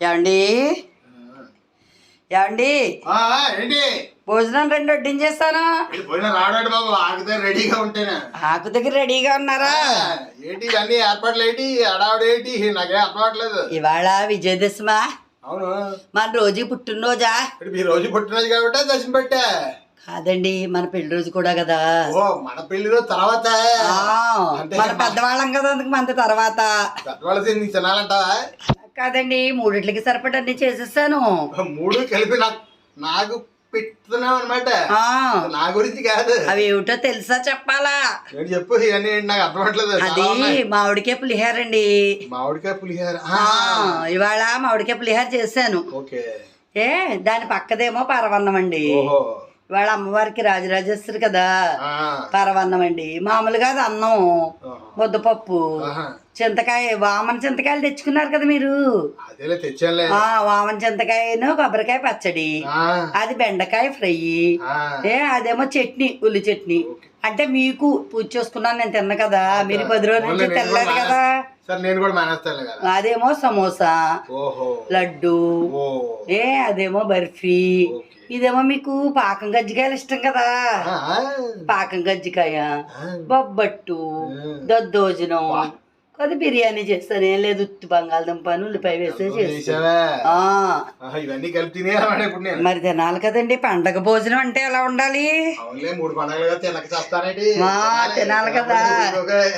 ఏమండి ఏమండి ఏంటి భోజనం రెండు వడ్డించేస్తాను. పోయినా రావడానికి బాబు ఆగితే రెడీగా ఉంటేనే. ఆకు దగ్గర రెడీగా ఉన్నారా? ఏంటి అన్ని ఏర్పాట్లు ఏంటి అడావుడు ఏంటి నాకేం అర్థమవట్లేదు. ఇవాళ విజయదశమా? అవును. మన రోజు పుట్టినరోజా? మీ రోజు పుట్టినరోజు కాబట్టి దర్శనం పెట్టా. కాదండి, మన పెళ్లి రోజు కూడా కదా. ఓ మన పెళ్లి రోజు తర్వాత మన పెద్దవాళ్ళం కదా, అందుకు మన తర్వాత పెద్దవాళ్ళ నీకు తినాలంటావా? కాదండి, మూడిట్లకి సరిపడన్నీ చేసేసాను. మూడు కలిపి నాకు పెట్టుతున్నావు అనమాట. నా గురించి కాదు. అవి ఏమిటో తెలుసా? చెప్పాలా? చెప్పు. ఇవన్నీ నాకు అర్థమవట్లేదు. అది మామిడికాయ పులిహార అండి. మామిడికాయ పులిహార. ఇవాళ మామిడికాయ పులిహార చేశాను. ఓకే. దాని పక్కదేమో పరవన్నం అండి. ఇవాళ అమ్మవారికి రాజరాజేశ్వరి కదా, పరవన్నం అండి. మామూలుగా అది అన్నం, ముద్దపప్పు, చింతకాయ, వామన చింతకాయలు తెచ్చుకున్నారు కదా మీరు. వామన చింతకాయను కొబ్బరికాయ పచ్చడి, అది బెండకాయ ఫ్రై, అదేమో చట్నీ, ఉల్లి చట్నీ. అంటే మీకు పూజ చేసుకున్నాను, నేను తిన్నా కదా, మీరు 10 రోజుల నుంచి తినలేదు కదా. అదేమో సమోసా, లడ్డు, అదేమో బర్ఫీ, ఇదేమో మీకు పాకం కజ్జికాయలు ఇష్టం కదా, పాకం కజ్జికాయ, బొబ్బట్టు, దద్దోజనం, కొద్ది బిర్యానీ చేస్తాను. ఏం లేదు, ఉత్తి బంగాళదుంపను ఉల్లిపాయ వేసే చేస్తా. మరి తినాలి కదండి, పండగ భోజనం అంటే ఎలా ఉండాలి? తినాలి కదా.